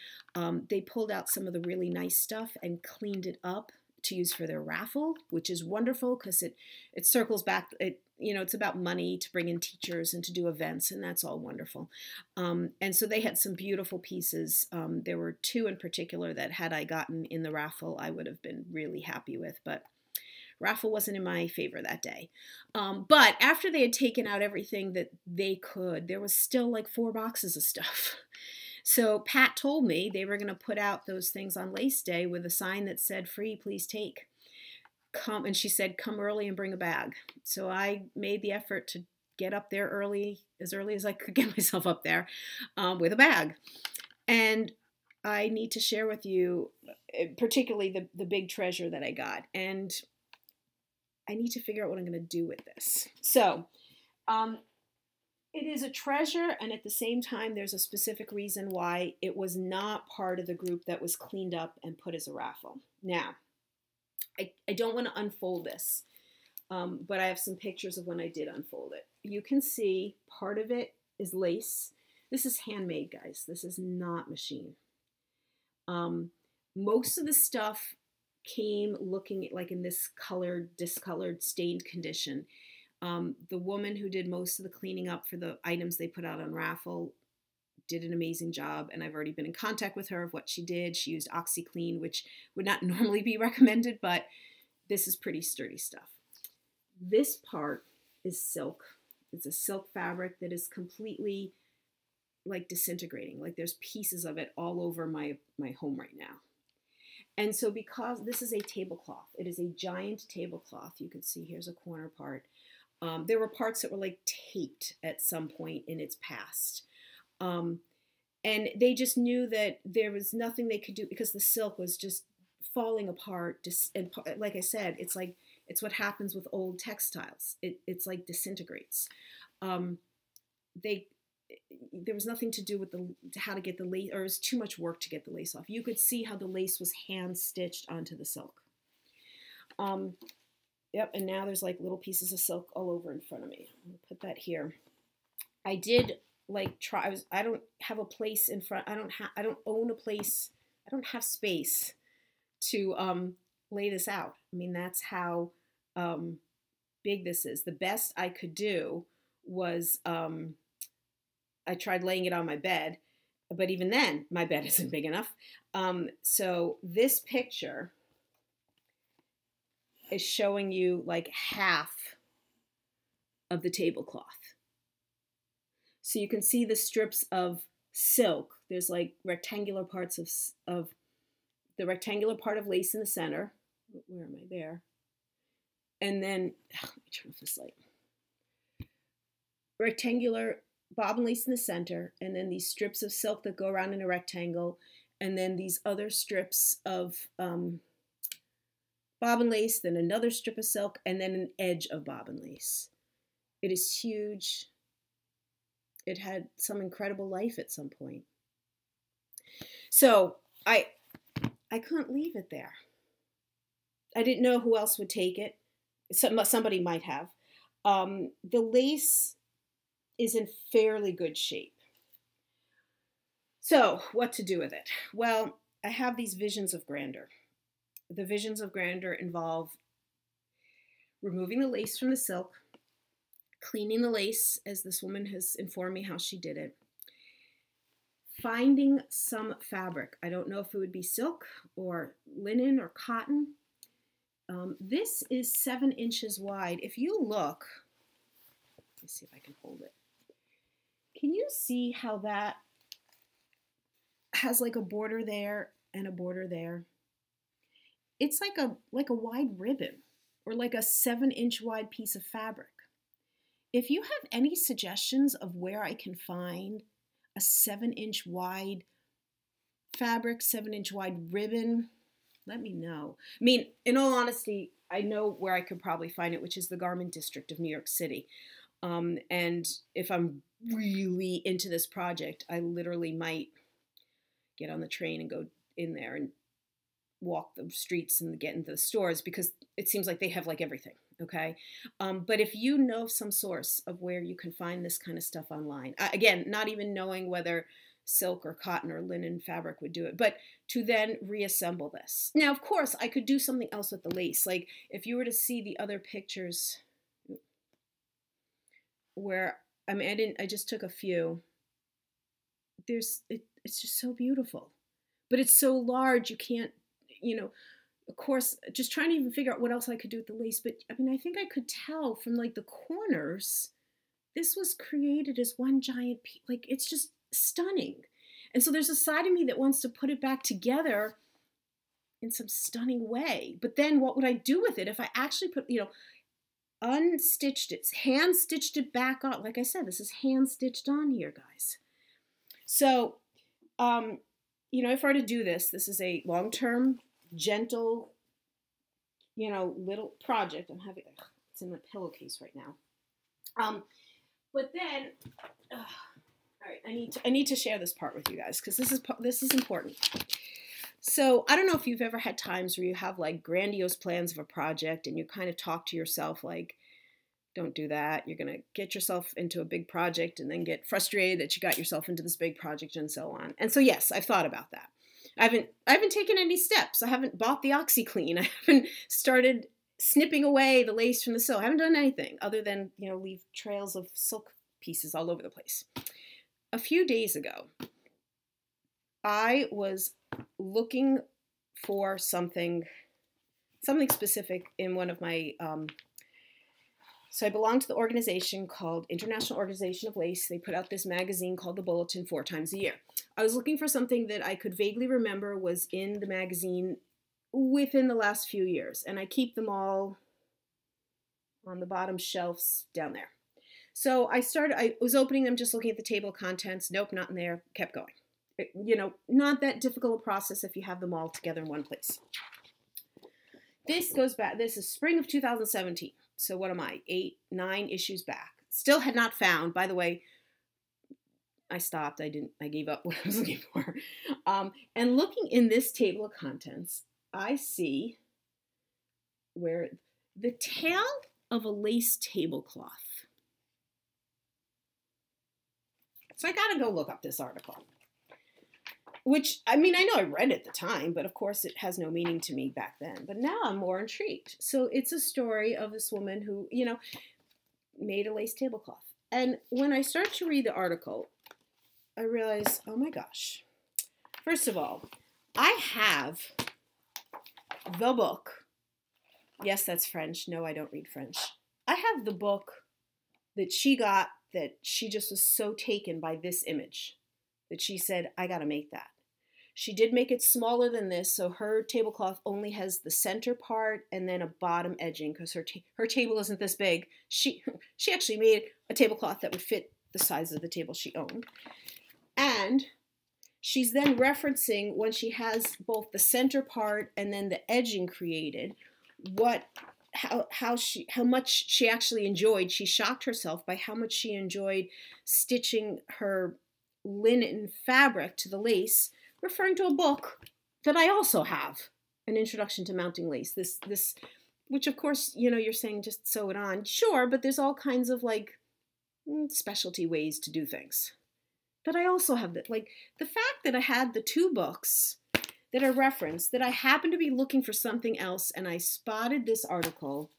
they pulled out some of the really nice stuff and cleaned it up to use for their raffle, which is wonderful because it circles back. It's about money to bring in teachers and to do events, and that's all wonderful. And so they had some beautiful pieces. There were two in particular that had I gotten in the raffle, I would have been really happy with, but raffle wasn't in my favor that day. But after they had taken out everything that they could, there was still like 4 boxes of stuff. So Pat told me they were going to put out those things on Lace Day with a sign that said, "Free, please take." Come, and she said, "Come early and bring a bag." So I made the effort to get up there as early as I could get myself up there with a bag. And I need to share with you, particularly the big treasure that I got. And I need to figure out what I'm going to do with this. So it is a treasure, and at the same time, there's a specific reason why it was not part of the group that was cleaned up and put as a raffle. Now, I don't want to unfold this, but I have some pictures of when I did unfold it. You can see part of it is lace. This is handmade, guys. This is not machine. Most of the stuff came looking like in this discolored, stained condition. The woman who did most of the cleaning up for the items they put out on raffle did an amazing job, and I've already been in contact with her of what she did. She used OxyClean, which would not normally be recommended, but this is pretty sturdy stuff. This part is silk. It's a silk fabric that is completely like disintegrating. Like there's pieces of it all over my home right now. And so because this is a tablecloth, it is a giant tablecloth. You can see here's a corner part. There were parts that were like taped at some point in its past. And they just knew that there was nothing they could do because the silk was just falling apart. And like I said, it's what happens with old textiles. It's like disintegrates. There was nothing to do with how to get the lace, or it was too much work to get the lace off. You could see how the lace was hand stitched onto the silk. Yep, and now there's like little pieces of silk all over in front of me. I'm gonna put that here. I did like try. I don't have a place in front. I don't own a place. I don't have space to lay this out. I mean, that's how big this is. The best I could do was I tried laying it on my bed, but even then, my bed isn't big enough. So this picture is showing you like half of the tablecloth. So you can see the strips of silk. There's like rectangular parts of the rectangular part of lace in the center. Where am I there? And then, let me turn off this light. Rectangular bobbin lace in the center, and then these strips of silk that go around in a rectangle, and then these other strips of bobbin lace, then another strip of silk, and then an edge of bobbin lace. It is huge. It had some incredible life at some point. So I couldn't leave it there. I didn't know who else would take it. Somebody might have. The lace is in fairly good shape. So what to do with it? Well, I have these visions of grandeur. The visions of grandeur involve removing the lace from the silk, cleaning the lace, as this woman has informed me how she did it, finding some fabric. I don't know if it would be silk or linen or cotton. This is 7 inches wide. If you look, let me see if I can hold it. Can you see how that has like a border there and a border there? It's like a wide ribbon, or like a 7-inch wide piece of fabric. If you have any suggestions of where I can find a 7-inch wide fabric, 7-inch wide ribbon, let me know. I mean, in all honesty, I know where I could probably find it, which is the Garment District of New York City. And if I'm really into this project, I literally might get on the train and go in there and walk the streets and get into the stores, because it seems like they have like everything. Okay. But if you know some source of where you can find this kind of stuff online, again, not even knowing whether silk or cotton or linen fabric would do it, but to then reassemble this. Now, of course, I could do something else with the lace. Like if you were to see the other pictures where, I mean, I just took a few. It's just so beautiful, but it's so large. You can't, of course, just trying to even figure out what else I could do with the lace. But I mean, I think I could tell from like the corners, this was created as one giant piece. Like, it's just stunning. And so there's a side of me that wants to put it back together in some stunning way. But then what would I do with it if I actually put, unstitched it, hand stitched it back on? Like I said, this is hand stitched on here, guys. So, if I were to do this, this is a long-term, gentle, little project. It's in my pillowcase right now. But then, all right, I need to share this part with you guys because this is important. So I don't know if you've ever had times where you have like grandiose plans of a project and you kind of talk to yourself like, don't do that. You're going to get yourself into a big project and then get frustrated that you got yourself into this big project and so on. And so, yes, I've thought about that. I haven't taken any steps. I haven't bought the OxyClean. I haven't started snipping away the lace from the silk. I haven't done anything other than, leave trails of silk pieces all over the place. A few days ago, I was looking for something specific in one of my, so I belong to the organization called International Organization of Lace. They put out this magazine called The Bulletin 4 times a year. I was looking for something that I could vaguely remember was in the magazine within the last few years. And I keep them all on the bottom shelves down there. So I was opening them, just looking at the table of contents. Nope, not in there. Kept going. Not that difficult a process if you have them all together in one place. This goes back, this is spring of 2017. So what am I, 8, 9 issues back. Still had not found, by the way, I stopped, I gave up what I was looking for. And looking in this table of contents, I see where the tail of a lace tablecloth. So I gotta go look up this article. Which, I mean, I know I read it at the time, but of course it has no meaning to me back then. But now I'm more intrigued. So it's a story of this woman who, made a lace tablecloth. And when I start to read the article, I realize, oh my gosh. First of all, I have the book. Yes, that's French. No, I don't read French. I have the book that she got that she just was so taken by this image that she said, I gotta make that. She did make it smaller than this, so her tablecloth only has the center part and then a bottom edging because her table isn't this big. She actually made a tablecloth that would fit the size of the table she owned. And she's then referencing when she has both the center part and then the edging created, how much she actually enjoyed. She shocked herself by how much she enjoyed stitching her linen fabric to the lace, referring to a book that I also have, An Introduction to Mounting Lace. This, which of course, you're saying just sew it on. Sure, but there's all kinds of like specialty ways to do things. But I also have that, like the fact that I had the 2 books that are referenced, that I happened to be looking for something else and I spotted this article.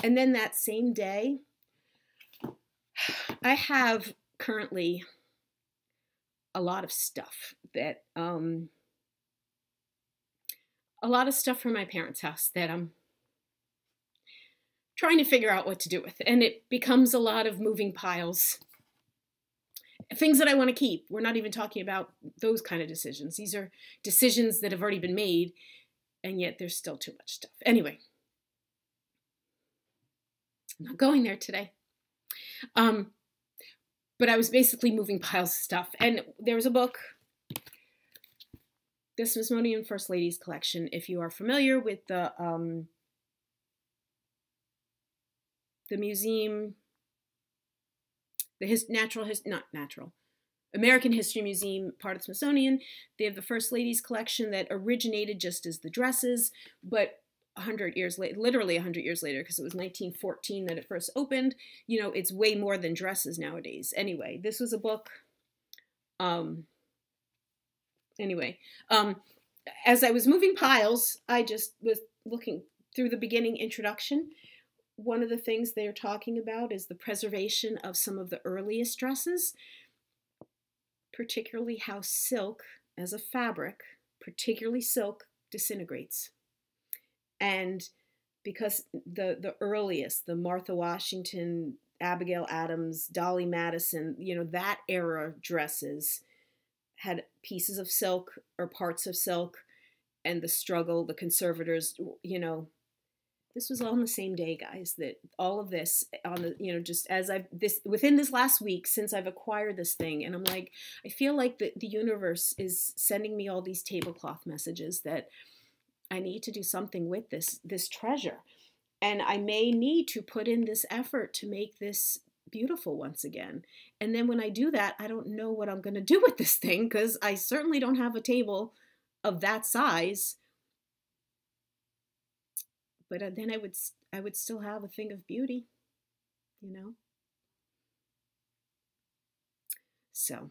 And then that same day, I have currently a lot of stuff that, a lot of stuff from my parents' house that I'm trying to figure out what to do with. And it becomes a lot of moving piles. Things that I want to keep. We're not even talking about those kind of decisions. These are decisions that have already been made, and yet there's still too much stuff. Anyway, I'm not going there today. But I was basically moving piles of stuff. And there was a book, the Smithsonian First Ladies Collection. If you are familiar with the museum, American History Museum, part of the Smithsonian, they have the First Ladies Collection that originated just as the dresses, but 100 years later, literally 100 years later, because it was 1914 that it first opened. You know, it's way more than dresses nowadays. Anyway, this was a book. Anyway, as I was moving piles, I just was looking through the beginning introduction. One of the things they're talking about is the preservation of some of the earliest dresses, particularly how silk as a fabric, particularly silk, disintegrates. And because the earliest, the Martha Washington, Abigail Adams, Dolly Madison, you know, that era dresses had pieces of silk or parts of silk, and the struggle, the conservators, you know, this was all on the same day, guys, that all of this on the, you know, just as within this last week since I've acquired this thing, and I'm like, I feel like the universe is sending me all these tablecloth messages that I need to do something with this treasure. And I may need to put in this effort to make this beautiful once again. And then when I do that, I don't know what I'm going to do with this thing, because I certainly don't have a table of that size. But then I would still have a thing of beauty, you know? So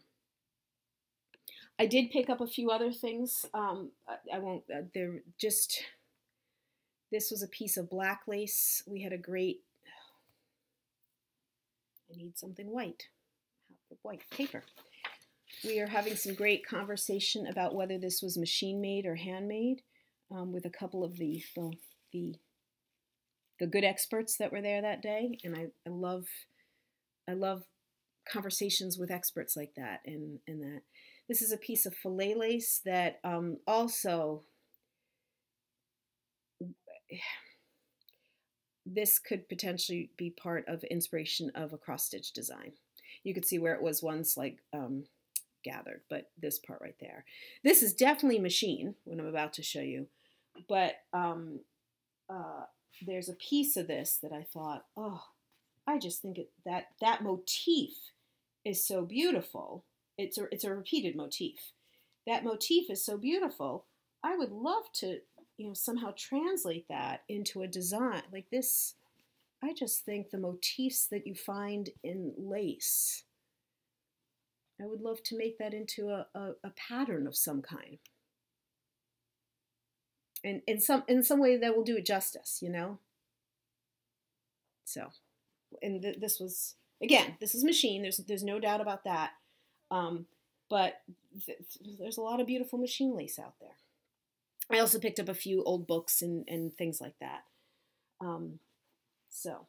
I did pick up a few other things. I won't, they're just, this was a piece of black lace. We had a great, I need something white, white paper. We are having some great conversation about whether this was machine made or handmade, with a couple of the good experts that were there that day. And I love conversations with experts like that, and that. This is a piece of filet lace that also, this could potentially be part of inspiration of a cross-stitch design. You could see where it was once like gathered, but this part right there. This is definitely machine, what I'm about to show you, but there's a piece of this that I thought, oh, I just think that motif is so beautiful. It's a repeated motif. That motif is so beautiful. I would love to, you know, somehow translate that into a design like this. I just think the motifs that you find in lace, I would love to make that into a pattern of some kind. And in some way that will do it justice, you know? So, and this was, again, this is machine. There's no doubt about that. But there's a lot of beautiful machine lace out there. I also picked up a few old books and things like that. So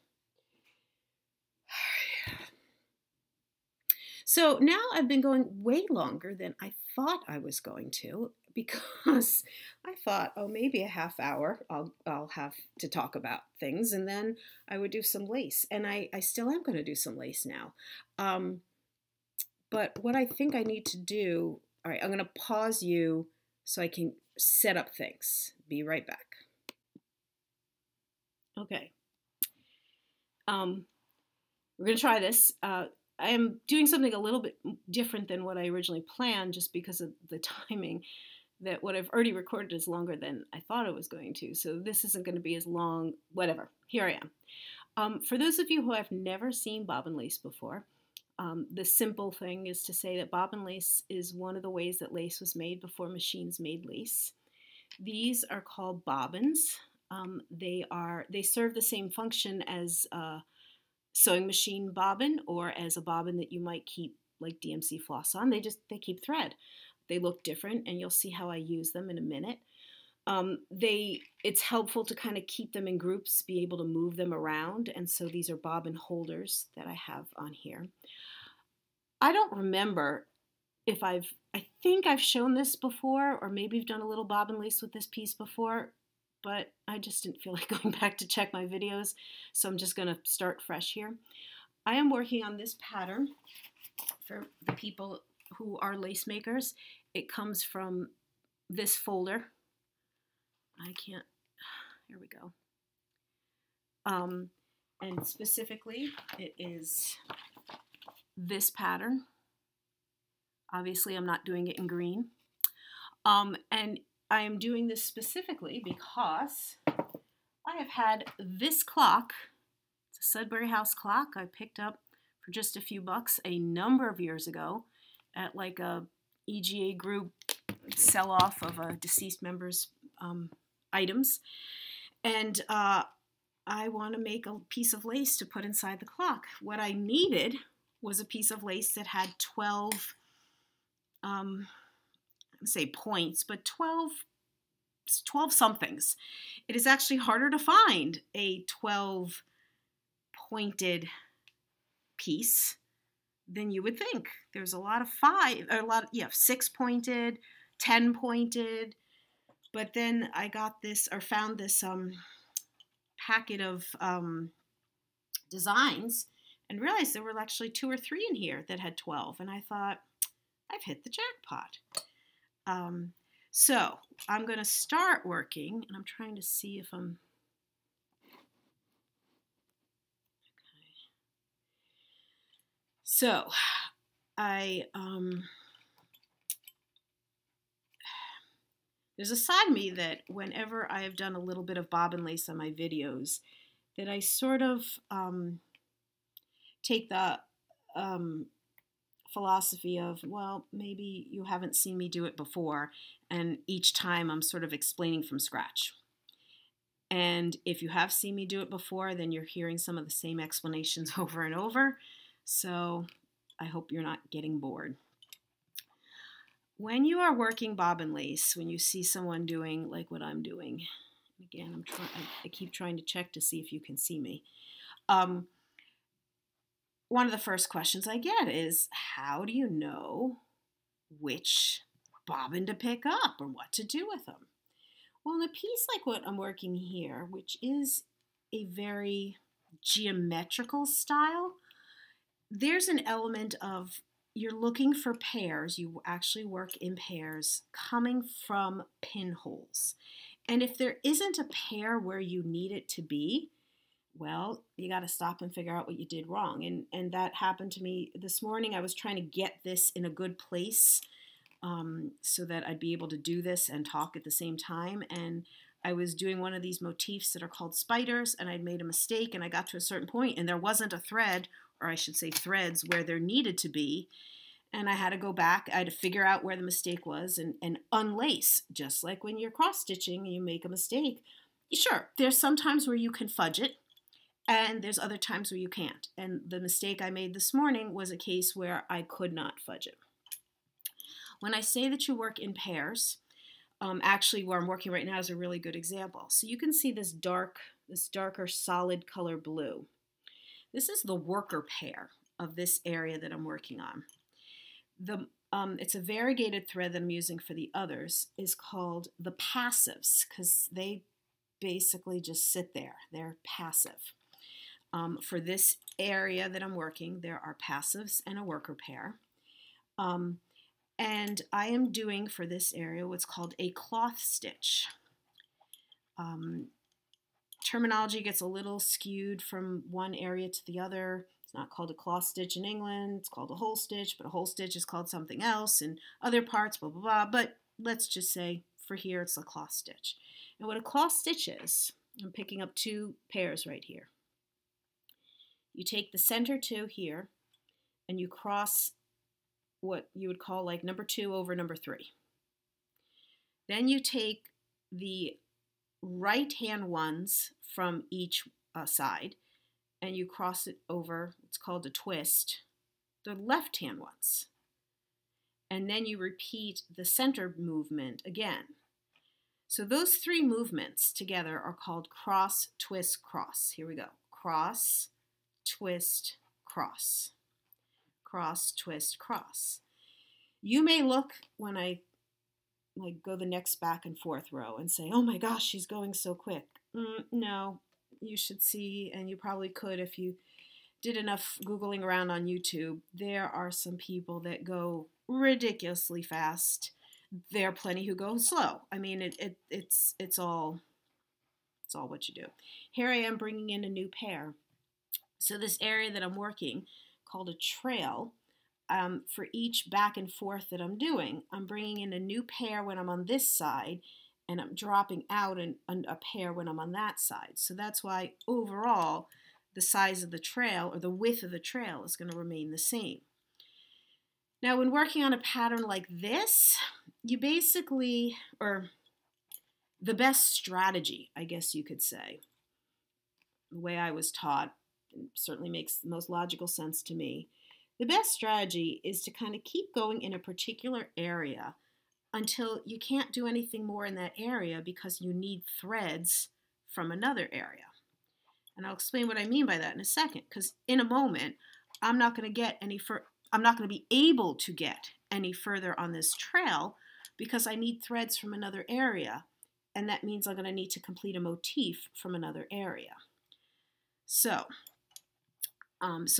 now I've been going way longer than I thought I was going to, because I thought, oh, maybe a half hour I'll have to talk about things, and then I would do some lace. And I still am going to do some lace now. But what I think I need to do, all right, I'm going to pause you so I can set up things. Be right back. Okay. We're going to try this. I am doing something a little bit different than what I originally planned, just because of the timing, that what I've already recorded is longer than I thought it was going to. So this isn't going to be as long, whatever. Here I am. For those of you who have never seen bobbin lace before, the simple thing is to say that bobbin lace is one of the ways that lace was made before machines made lace. These are called bobbins. They serve the same function as a sewing machine bobbin, or as a bobbin that you might keep like DMC floss on. They keep thread. They look different, and you'll see how I use them in a minute. It's helpful to kind of keep them in groups, be able to move them around, and so these are bobbin holders that I have on here. I don't remember if I think I've shown this before, or maybe I've done a little bobbin lace with this piece before, but I just didn't feel like going back to check my videos, so I'm just going to start fresh here. I am working on this pattern for the people who are lace makers. It comes from this folder. Here we go. And specifically, it is this pattern. Obviously, I'm not doing it in green. And I am doing this specifically because I have had this clock. It's a Sudbury House clock I picked up for just a few bucks a number of years ago at like a EGA group sell-off of a deceased member's items. And I want to make a piece of lace to put inside the clock. What I needed was a piece of lace that had 12, say points, but 12 somethings. It is actually harder to find a 12 pointed piece than you would think. There's a lot of 6 pointed, 10 pointed, but then I got this or found this packet of designs and realized there were actually 2 or 3 in here that had 12, and I thought, I've hit the jackpot. So I'm going to start working, and I'm trying to see if I'm... Okay. So there's a side of me that whenever I have done a little bit of bobbin lace on my videos, that I sort of take the philosophy of, well, maybe you haven't seen me do it before, and each time I'm sort of explaining from scratch. And if you have seen me do it before, then you're hearing some of the same explanations over and over. So I hope you're not getting bored. When you are working bobbin lace, when you see someone doing like what I'm doing, again, I keep trying to check to see if you can see me. One of the first questions I get is, how do you know which bobbin to pick up or what to do with them? Well, in a piece like what I'm working here, which is a very geometrical style, there's an element of you're looking for pairs. You actually work in pairs coming from pinholes. And if there isn't a pair where you need it to be, well, you got to stop and figure out what you did wrong. And that happened to me this morning. I was trying to get this in a good place so that I'd be able to do this and talk at the same time. And I was doing one of these motifs that are called spiders, and I'd made a mistake, and I got to a certain point, and there wasn't a thread, or I should say threads, where there needed to be. And I had to go back. I had to figure out where the mistake was and unlace, just like when you're cross-stitching and you make a mistake. Sure, there's some times where you can fudge it, and there's other times where you can't. And the mistake I made this morning was a case where I could not fudge it. When I say that you work in pairs, actually where I'm working right now is a really good example. So you can see this darker solid color blue. This is the worker pair of this area that I'm working on. It's a variegated thread that I'm using for the others is called the passives because they basically just sit there. They're passive. For this area that I'm working, there are passives and a worker pair. And I am doing for this area what's called a cloth stitch. Terminology gets a little skewed from one area to the other. It's not called a cloth stitch in England. It's called a hole stitch, but a hole stitch is called something else in other parts, blah, blah, blah. But let's just say for here it's a cloth stitch. And what a cloth stitch is, I'm picking up 2 pairs right here. You take the center 2 here and you cross what you would call like number 2 over number 3. Then you take the right hand ones from each side and you cross it over, it's called a twist, the left hand ones. And then you repeat the center movement again. So those 3 movements together are called cross, twist, cross. Here we go. Cross, twist, cross. Cross, twist, cross. You may look when I go the next back and forth row and say, oh my gosh, she's going so quick. No, you should see, and you probably could if you did enough Googling around on YouTube. There are some people that go ridiculously fast. There are plenty who go slow. I mean, it's all what you do. Here I am bringing in a new pair. So this area that I'm working, called a trail, for each back and forth that I'm doing, I'm bringing in a new pair when I'm on this side, and I'm dropping out a pair when I'm on that side. So that's why overall the size of the trail or the width of the trail is going to remain the same. Now when working on a pattern like this, you basically, or the best strategy, I guess you could say, the way I was taught, and certainly makes the most logical sense to me, the best strategy is to kind of keep going in a particular area until you can't do anything more in that area because you need threads from another area. And I'll explain what I mean by that in a second, because in a moment, I'm not going to be able to get any further on this trail because I need threads from another area, and that means I'm going to need to complete a motif from another area. So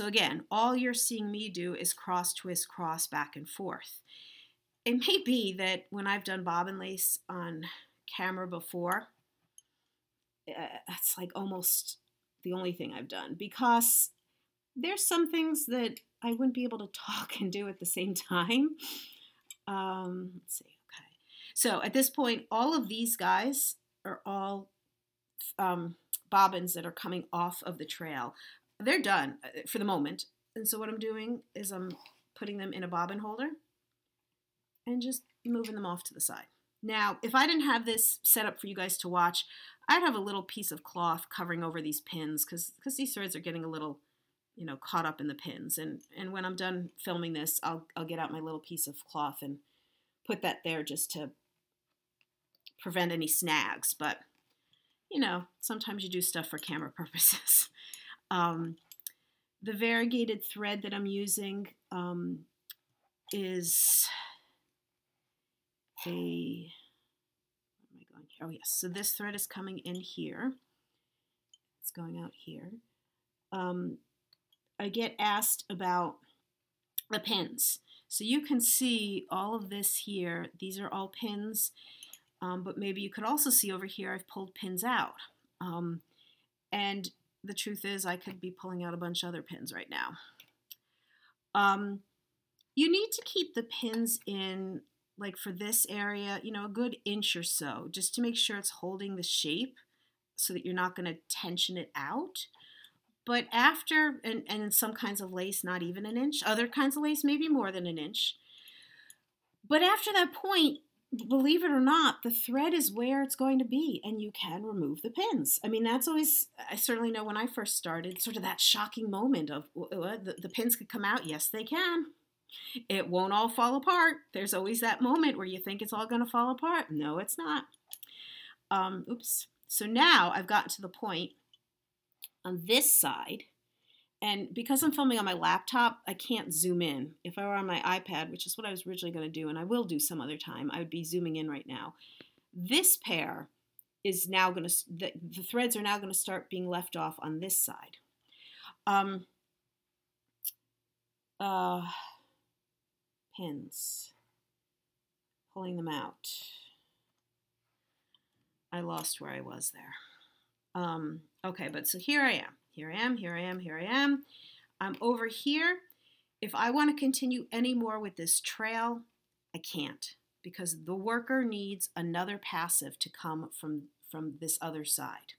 again, all you're seeing me do is cross, twist, cross, back and forth. It may be that when I've done bobbin lace on camera before, that's like almost the only thing I've done, because there's some things that I wouldn't be able to talk and do at the same time. Let's see, okay. So at this point, all of these guys are all bobbins that are coming off of the trail. They're done for the moment. And so what I'm doing is I'm putting them in a bobbin holder and just moving them off to the side. Now, if I didn't have this set up for you guys to watch, I'd have a little piece of cloth covering over these pins because these threads are getting a little, caught up in the pins. And when I'm done filming this, I'll get out my little piece of cloth and put that there just to prevent any snags. But, sometimes you do stuff for camera purposes. The variegated thread that I'm using is where am I going here? Oh yes, so this thread is coming in here. It's going out here. I get asked about the pins. So you can see all of this here. These are all pins, but maybe you could also see over here I've pulled pins out. And the truth is I could be pulling out a bunch of other pins right now. You need to keep the pins in, like for this area, a good inch or so, just to make sure it's holding the shape so that you're not going to tension it out. But after, and in some kinds of lace, not even an inch. Other kinds of lace, maybe more than an inch. But after that point, believe it or not, the thread is where it's going to be, and you can remove the pins. I mean, that's always, I certainly know when I first started, sort of that shocking moment of, the pins could come out. Yes, they can. It won't all fall apart. There's always that moment where you think it's all going to fall apart. No, it's not. Oops. So now I've gotten to the point on this side, and because I'm filming on my laptop, I can't zoom in. If I were on my iPad, which is what I was originally going to do, and I will do some other time, I would be zooming in right now. This pair is now going to, the threads are now going to start being left off on this side. Pins. Pulling them out. I lost where I was there. Okay, but so here I am. Here I am, here I am, here I am. I'm over here. If I want to continue any more with this trail, I can't, because the worker needs another passive to come from this other side.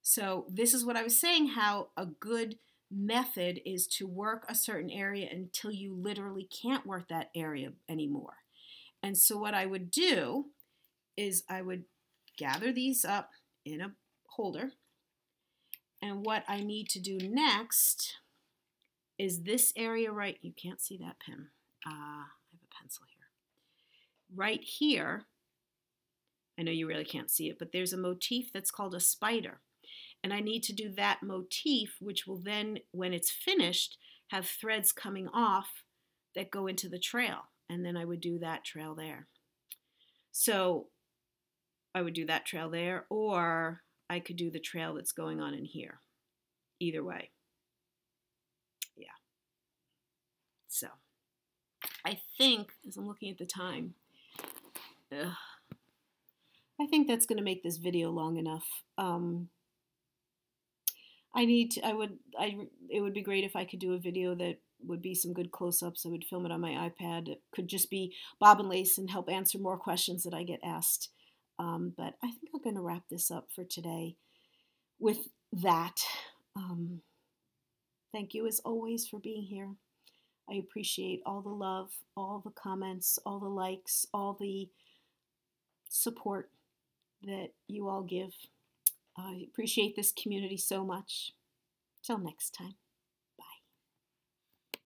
So this is what I was saying, how a good method is to work a certain area until you literally can't work that area anymore. And so what I would do is I would gather these up in a holder. And what I need to do next is this area right, you can't see that pin. I have a pencil here. Right here, I know you really can't see it, but there's a motif that's called a spider. And I need to do that motif, which will then, when it's finished, have threads coming off that go into the trail. And then I would do that trail there. So I would do that trail there, or I could do the trail that's going on in here. Either way. Yeah. So I think, as I'm looking at the time, I think that's going to make this video long enough. It would be great if I could do a video that would be some good close-ups. I would film it on my iPad. It could just be bobbin lace and help answer more questions that I get asked. But I think I'm going to wrap this up for today with that. Thank you as always for being here. I appreciate all the love, all the comments, all the likes, all the support that you all give. I appreciate this community so much. Till next time.